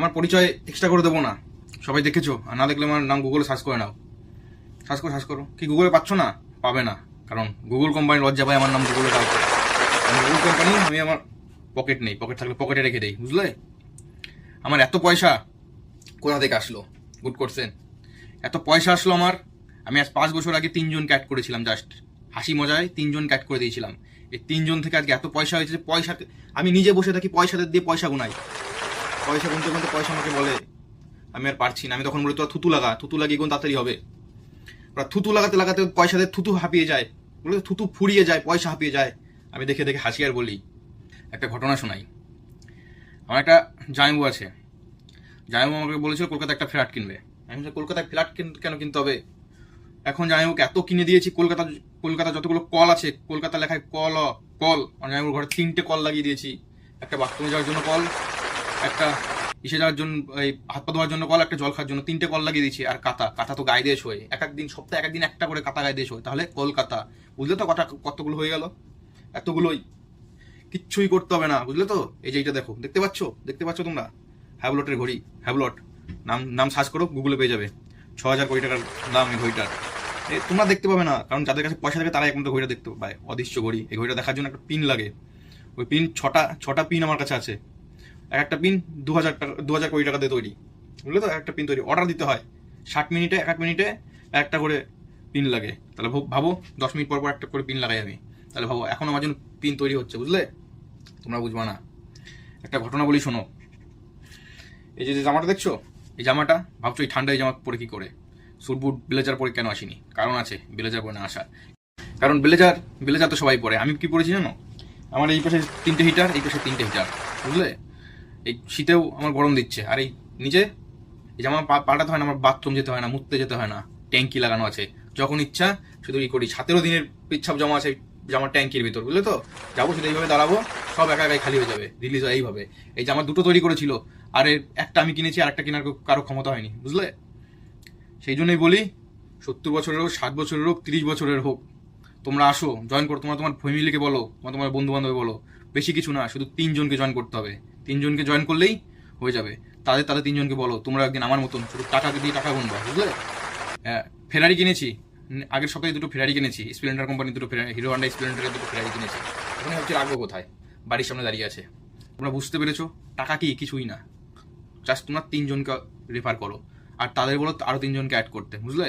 আমার পরিচয় এক্সট্রা করে দেবো না, সবাই দেখেছো, আর না দেখলে আমার নাম গুগলে সার্চ করে নাও। সার্চ করো। কি গুগলে পাচ্ছ না? পাবে না, কারণ গুগল কোম্পানি লজ্জা পায় আমার নাম গুগলে কাউকে। গুগল কোম্পানি, আমি আমার পকেট নেই, পকেট থাকলে পকেটে রেখে দেই, বুঝলে? আমার এত পয়সা কোথা থেকে আসলো? গুড করছেন। এত পয়সা আসলো আমার, আমি আজ 5 বছর আগে 3জনকে অ্যাড করেছিলাম, জাস্ট হাসি মজায় 3জনকে অ্যাড করে দিয়েছিলাম। এই 3জন থেকে আজকে এত পয়সা হয়েছে যে পয়সা আমি নিজে বসে থাকি, পয়সাদের দিয়ে পয়সা গুনাই, পয়সা গুনতে গুনতে পয়সা আমাকে বলে আমি আর পারছি না। আমি তখন বলি তোরা থুতু লাগা, থুতু লাগিয়ে কোন তাড়াতাড়ি হবে। ওরা থুতু লাগাতে লাগাতে পয়সাদের থুতু হাঁপিয়ে যায়, বলে থুতু ফুরিয়ে যায়, পয়সা হাঁপিয়ে যায়। আমি দেখে দেখে হাসি আর বলি। একটা ঘটনা শোনাই। আমার একটা জামাইবু আছে, জামাইবু আমাকে বলেছিল কলকাতা একটা ফ্ল্যাট কিনবে। আমি বলছি কলকাতায় ফ্ল্যাট কেন কিনতে হবে? এখন জামাইবুকে এত কিনে দিয়েছি, কলকাতা যতগুলো কল আছে, কলকাতা লেখায় কল আমার জামাইবুর ঘরে 3টে কল লাগিয়ে দিয়েছি। একটা বাথরুমে যাওয়ার জন্য কল, একটা ইসে যাওয়ার জন্য, এই হাত পা ধোয়ার জন্য কল, একটা জল খাওয়ার জন্য 3টে কল লাগিয়ে দিয়েছি। আর কাঁথা তো গায়ে দিয়ে শোয়, সপ্তাহে এক একদিন একটা করে কাঁথা গায়ে দিয়ে শোয়। তাহলে কলকাতা, বুঝলে তো কতগুলো হয়ে গেল? এতগুলোই, কিচ্ছুই করতে হবে না, বুঝলে তো? এই যে এইটা দেখতে পাচ্ছ তোমরা? হ্যাভলটের ঘড়ি, হ্যাভলট, নাম সার্চ করো, গুগলে পেয়ে যাবে। 6,000 কোটি টাকার দাম এই ঘড়িটার। তোমরা দেখতে পাবে না, কারণ যাদের কাছে পয়সা থাকে তারা একমাত্র ঘড়িটা দেখতে পায়, অদৃশ্য ঘড়ি। এই ঘড়িটা দেখার জন্য একটা পিন লাগে, ওই পিন ছটা পিন আমার কাছে আছে। একটা পিন 2,000 কোটি টাকা দিয়ে তৈরি, বুঝলে তো? একটা পিন তৈরি অর্ডার দিতে হয়, 60 মিনিটে, এক মিনিটে একটা করে পিন লাগে। তাহলে ভাবো 10 মিনিট পর পর একটা করে পিন লাগাই আমি। তাহলে ভাবো এখন আমার জন্য পিন তৈরি হচ্ছে, বুঝলে? তোমরা বুঝবা না। একটা ঘটনা বলি, শোনো। এই যে জামাটা দেখছো, এই জামাটা ভাবছো এই ঠান্ডায় জামা পরে কি করে? স্যুট বুট ব্লেজার পরে কেন আসিনি? কারণ আছে ব্লেজার পরে না আসার। কারণ ব্লেজার তো সবাই পরে, আমি কি পরেছি জানো? আমার এই পাশে 3টে হিটার, এই পাশে 3টে হিটার, বুঝলে? এই শীতেও আমার গরম দিচ্ছে। আর এই নিচে এই জামা পাল্টাতে হয় না, আমার বাথরুম যেতে হয় না, মুততে যেতে হয় না, ট্যাঙ্কি লাগানো আছে। যখন ইচ্ছা শুধু ই করি। 17 দিনের পিচ্ছাপ জামা আছে জামার ট্যাঙ্কির ভিতর, বুঝলে তো? যাবো শুধু এইভাবে দাঁড়াবো, সব একাই খালি হয়ে যাবে, রিলিজ হয় এইভাবে। এই জামা 2টো তৈরি করেছিল, আর একটা আমি কিনেছি, আর একটা কেনার কারো ক্ষমতা হয়নি, বুঝলে? সেই জন্যই বলি, 70 বছরের হোক, 60 বছরের হোক, 30 বছরের হোক, তোমরা আসো, জয়েন করো। তোমার ফ্যামিলিকে বলো, তোমার বন্ধু বান্ধব বলো। বেশি কিছু না, শুধু 3জনকে জয়েন করতে হবে। 3জনকে জয়েন করলেই হয়ে যাবে। তাদের 3জনকে বলো তোমরা একদিন আমার মতন শুধু টাকা দিয়ে টাকা গুনবা, বুঝলে? ফেরারি কিনেছি, আগের সপ্তাহে 2টো ফেরারি কিনেছি, স্প্লেন্ডার কোম্পানি 2টো ফেরারি, হিরো হন্ডা স্প্লেন্ডারের 2টো ফেরারি কিনেছি। এখন ভাবছি রাখবো কোথায়? বাড়ির সামনে দাঁড়িয়ে আছে। তোমরা বুঝতে পেরেছো? টাকা কি কিছুই না, জাস্ট তোমরা 3জনকে রেফার করো, আর তাদের বলো আরো 3জনকে অ্যাড করতে, বুঝলে?